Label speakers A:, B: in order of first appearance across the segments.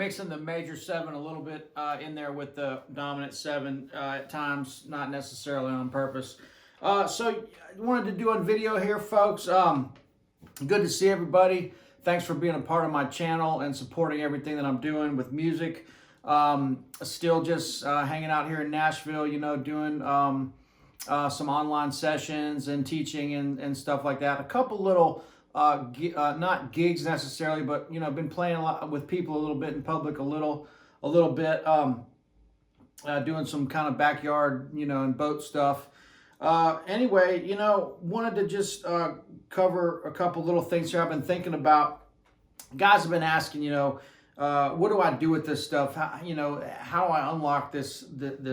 A: mixing the major 7 a little bit in there with the dominant 7 at times, not necessarily on purpose. So I wanted to do a video here, folks. Good to see everybody. Thanks for being a part of my channel and supporting everything that I'm doing with music. Still just hanging out here in Nashville, you know, doing some online sessions and teaching and stuff like that. A couple little not gigs necessarily, but you know, been playing a lot with people a little bit in public, a little bit, doing some kind of backyard, you know, and boat stuff. Anyway, you know, wanted to just cover a couple little things here I've been thinking about. Guys have been asking, you know, what do I do with this stuff? How, you know, how do I unlock this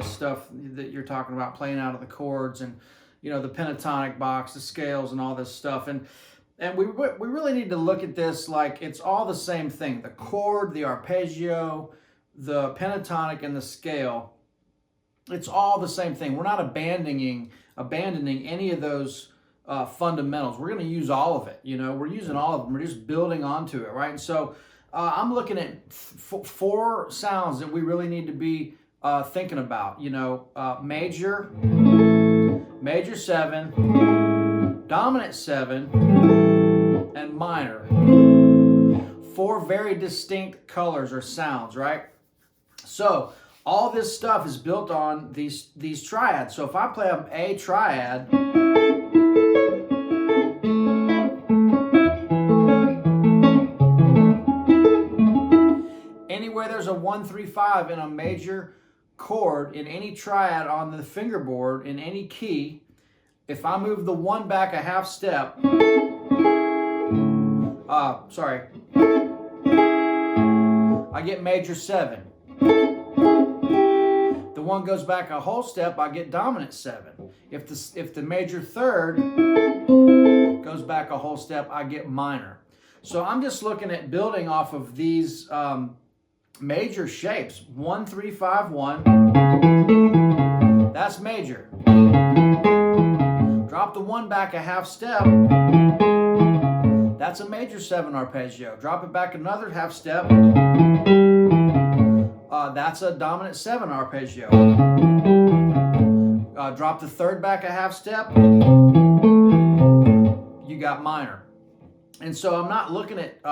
A: stuff that you're talking about, playing out of the chords and, you know, the pentatonic box, the scales and all this stuff. And we really need to look at this like it's all the same thing. The chord, the arpeggio, the pentatonic, and the scale. It's all the same thing. We're not abandoning any of those fundamentals. We're going to use all of it. You know, we're using all of them. We're just building onto it, right? And so I'm looking at 4 sounds that we really need to be thinking about. You know, major 7, dominant 7, and minor. 4 very distinct colors or sounds, right? So all this stuff is built on these triads. So if I play a triad, anywhere there's a 1, 3, 5 in a major chord in any triad on the fingerboard in any key, if I move the 1 back a half step, I get major 7. The 1 goes back a whole step, I get dominant 7. If the major 3rd goes back a whole step, I get minor. So I'm just looking at building off of these major shapes. 1, 3, 5, 1. That's major. Drop the 1 back a half step. That's a major 7 arpeggio. Drop it back another half step. That's a dominant 7 arpeggio. Drop the 3rd back a half step. You got minor. And so I'm not looking at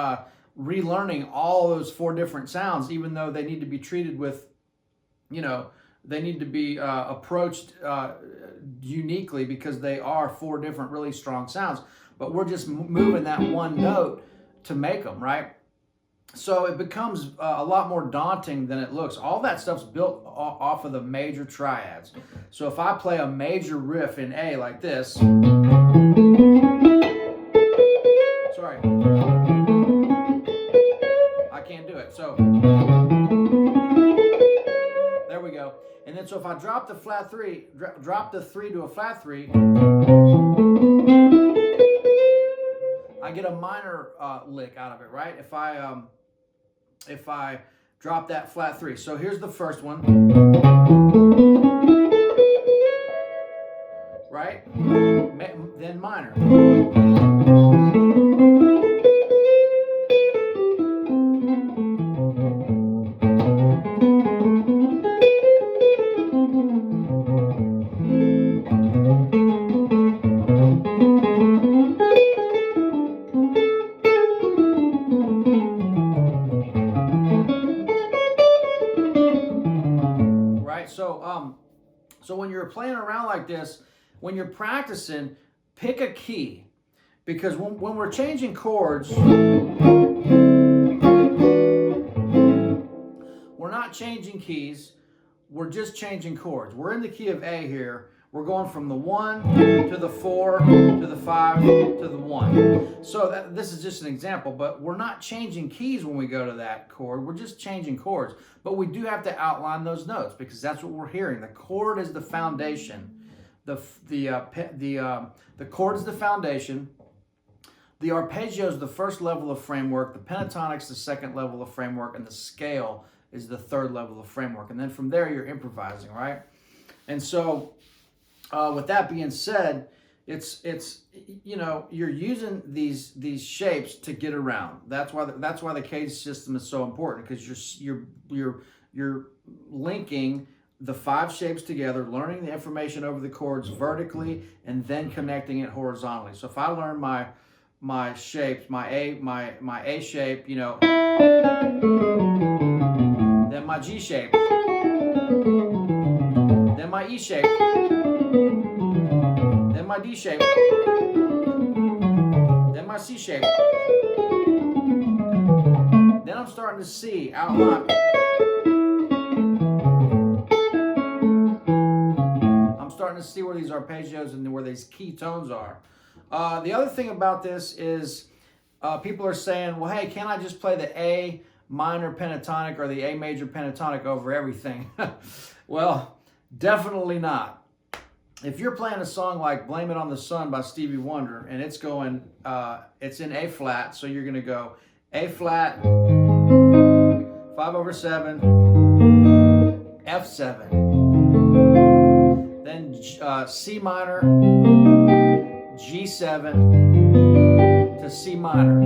A: relearning all those 4 different sounds, even though they need to be treated with, you know, they need to be approached uniquely because they are 4 different really strong sounds. But we're just moving that 1 note to make them, right? So it becomes a lot more daunting than it looks. All that stuff's built off of the major triads. So if I play a major riff in A like this, sorry, I can't do it. So there we go. And then so if I drop the flat 3, drop the 3 to a flat 3, I get a minor lick out of it, right? If I drop that flat 3. So here's the first one, right? Then minor. So when you're playing around like this, when you're practicing, pick a key. Because when we're changing chords, we're not changing keys, we're just changing chords. We're in the key of A here. We're going from the 1 to the 4 to the 5 to the 1. So this is just an example, but we're not changing keys when we go to that chord. We're just changing chords. But we do have to outline those notes because that's what we're hearing. The chord is the foundation. The chord is the foundation. The arpeggio is the first level of framework. The pentatonic's the second level of framework, and the scale is the 3rd level of framework. And then from there, you're improvising, right? And so with that being said, it's you know, you're using these shapes to get around. That's why the cadence system is so important, because you're linking the 5 shapes together, learning the information over the chords vertically, and then connecting it horizontally. So if I learn my shapes, my A shape, you know, then my G shape, then my E shape, then my D shape, then my C shape. Then I'm starting to see outline. I'm starting to see where these arpeggios and where these key tones are. The other thing about this is people are saying, well, hey, can't I just play the A minor pentatonic or the A major pentatonic over everything? Well, definitely not. If you're playing a song like Blame It on the Sun by Stevie Wonder, and it's going, it's in A flat, so you're going to go A flat, 5/7, F7, then C minor, G7 to C minor,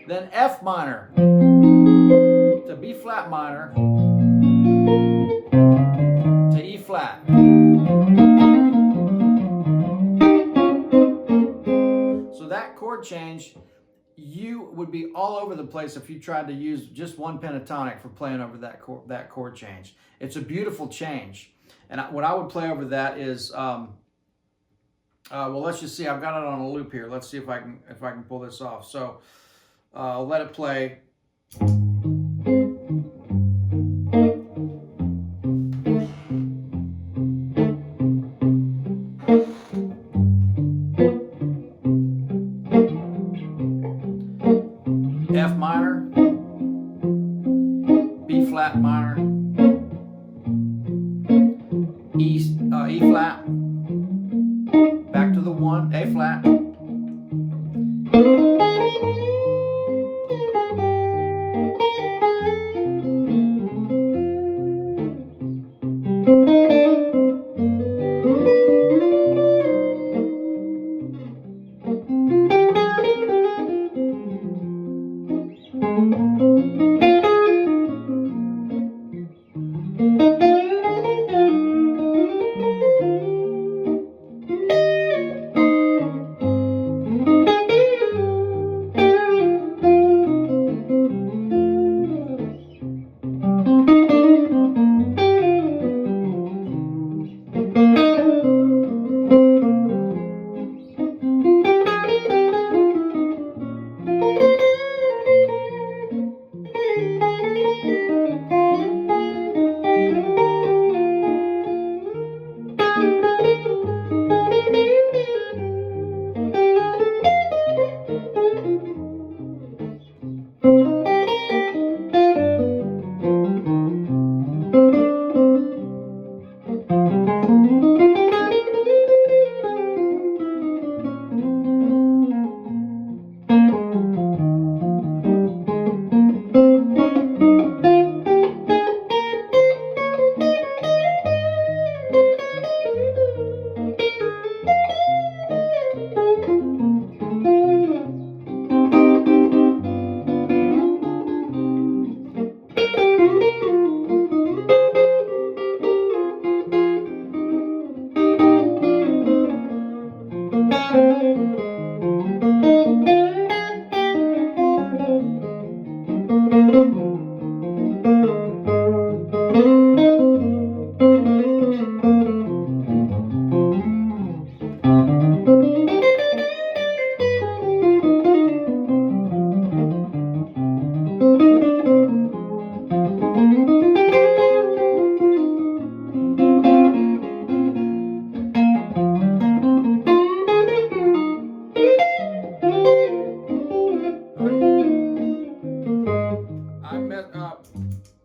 A: then F minor to B flat minor to E flat. So that chord change, you would be all over the place if you tried to use just one pentatonic for playing over that chord change. It's a beautiful change. And what I would play over that is, well, let's just see. I've got it on a loop here. Let's see if I can pull this off. So I'll let it play. F minor, B flat minor, E flat, back to the 1, A flat,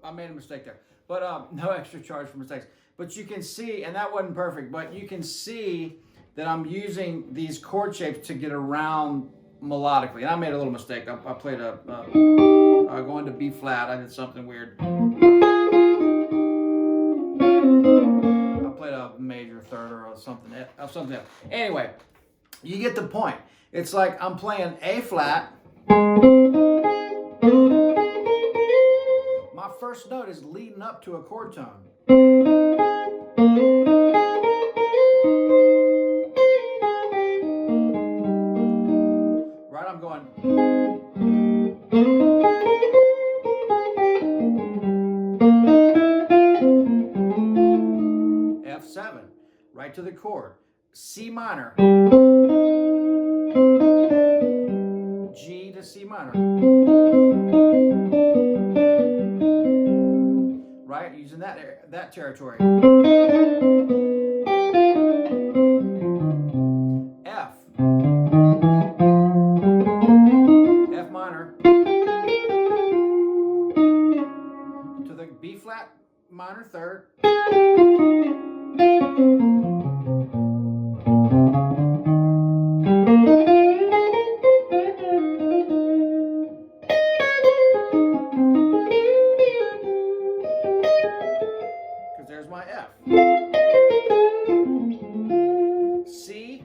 A: I made a mistake there, but no extra charge for mistakes. But you can see, and that wasn't perfect, but you can see that I'm using these chord shapes to get around melodically. And I made a little mistake. I played going to B flat. I did something weird. I played a major third or something else. Anyway, you get the point. It's like I'm playing A flat. My first note is leading up to a chord tone. Right, I'm going. F7, right to the chord. C minor. G to C minor. Right, using that territory. F. F minor. To the B flat minor third. Because there's my F. C.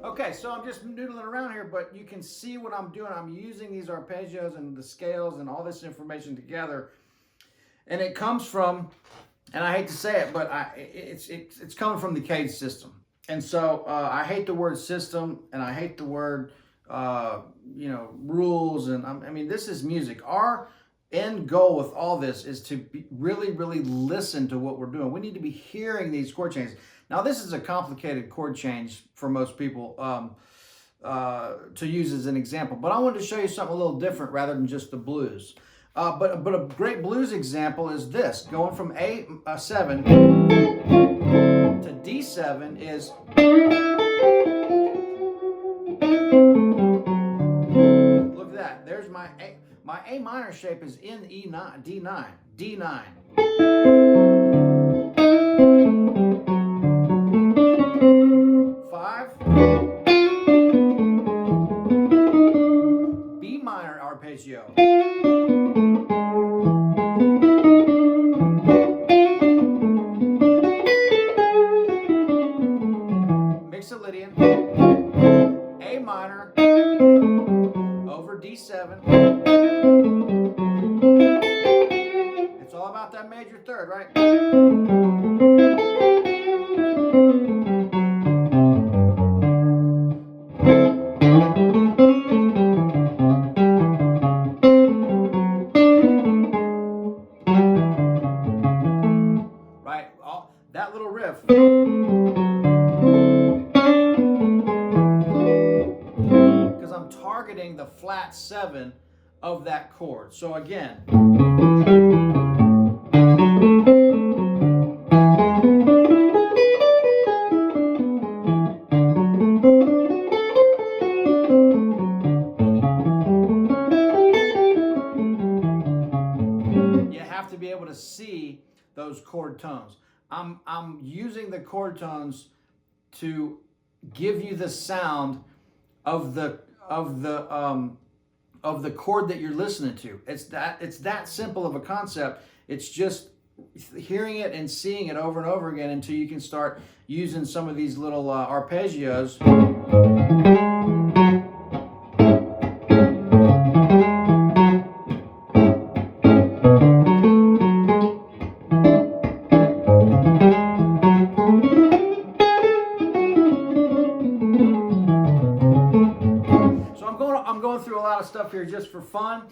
A: Okay, so I'm just noodling around here, but you can see what I'm doing. I'm using these arpeggios and the scales and all this information together, and it comes from, and I hate to say it, but it's coming from the Cage system. And so I hate the word system, and I hate the word rules, and I mean, this is music. Our end goal with all this is to really listen to what we're doing. We need to be hearing these chord changes. Now, this is a complicated chord change for most people to use as an example, but I wanted to show you something a little different rather than just the blues. But a great blues example is this. Going from A7 to D7 is... Look at that. There's my A minor shape is in E9, D9, D9. B minor arpeggio. Mixolydian. A minor over D7. It's all about that major third, right? That little riff. Because I'm targeting the flat 7 of that chord. So again. You have to be able to see those chord tones. I'm using the chord tones to give you the sound of the of the chord that you're listening to. It's that simple of a concept. It's just hearing it and seeing it over and over again until you can start using some of these little arpeggios. I'm going through a lot of stuff here just for fun.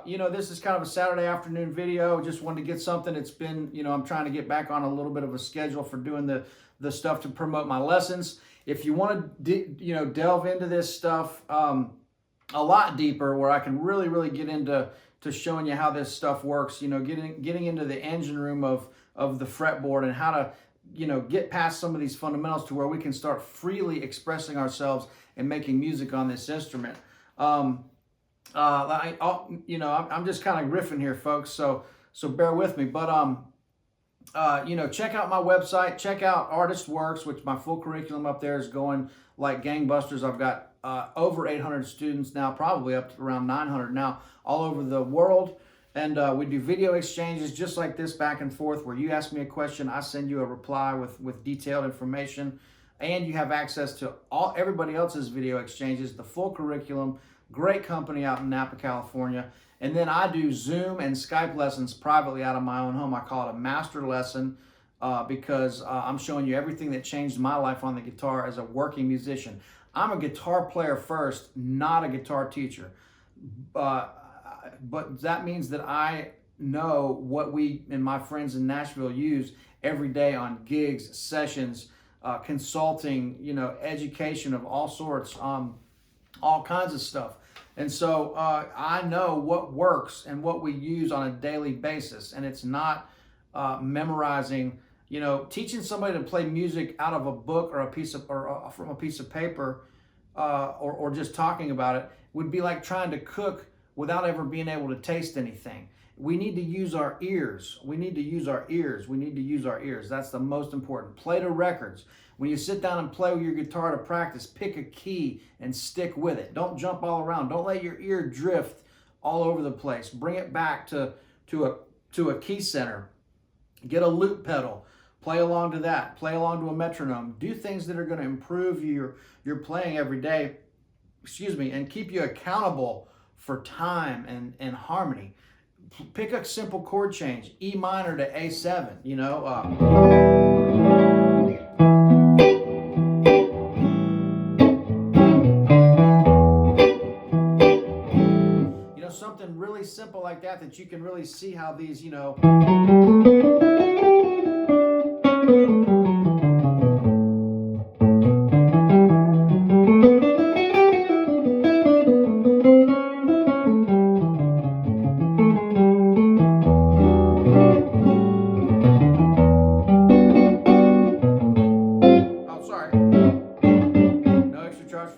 A: You know, this is kind of a Saturday afternoon video. Just wanted to get something. It's been, you know, I'm trying to get back on a little bit of a schedule for doing the stuff to promote my lessons. If you want to, you know, delve into this stuff a lot deeper, where I can really get into showing you how this stuff works, you know, getting into the engine room of the fretboard and how to, you know, get past some of these fundamentals to where we can start freely expressing ourselves and making music on this instrument. You know, I'm just kind of riffing here, folks, so bear with me. But you know, check out my website, check out Artist Works, which my full curriculum up there is going like gangbusters. I've got over 800 students now, probably up to around 900 now, all over the world. And we do video exchanges just like this, back and forth, where you ask me a question, I send you a reply with detailed information, and you have access to everybody else's video exchanges, the full curriculum. Great company out in Napa, California. And then I do Zoom and Skype lessons privately out of my own home. I call it a master lesson because I'm showing you everything that changed my life on the guitar as a working musician. I'm a guitar player first, not a guitar teacher. But that means that I know what we and my friends in Nashville use every day on gigs, sessions, consulting, you know, education of all sorts, all kinds of stuff. And so I know what works and what we use on a daily basis. And it's not memorizing, you know, teaching somebody to play music out of a book or from a piece of paper or just talking about it would be like trying to cook without ever being able to taste anything. We need to use our ears. We need to use our ears. We need to use our ears. That's the most important. Play to records. When you sit down and play with your guitar to practice, pick a key and stick with it. Don't jump all around. Don't let your ear drift all over the place. Bring it back to a key center. Get a loop pedal. Play along to that. Play along to a metronome. Do things that are going to improve your playing every day, and keep you accountable for time and harmony. Pick a simple chord change, E minor to A7, you know. You know, something really simple like that you can really see how these, you know.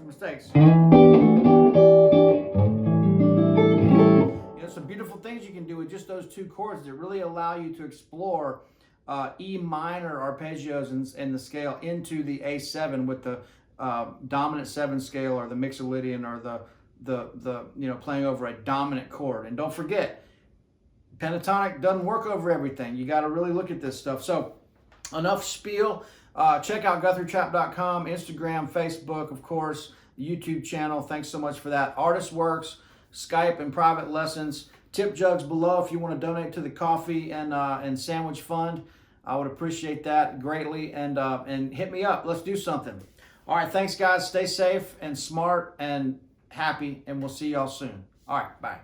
A: Mistakes. You know, some beautiful things you can do with just those two chords that really allow you to explore E minor arpeggios and the scale into the A7 with the dominant 7 scale or the Mixolydian or the you know, playing over a dominant chord. And don't forget, pentatonic doesn't work over everything. You got to really look at this stuff. So enough spiel. Check out GuthrieTrapp.com, Instagram, Facebook, of course, the YouTube channel. Thanks so much for that. Artist Works, Skype and private lessons. Tip jugs below if you want to donate to the coffee and sandwich fund. I would appreciate that greatly. And hit me up. Let's do something. All right, thanks, guys. Stay safe and smart and happy, and we'll see y'all soon. All right, bye.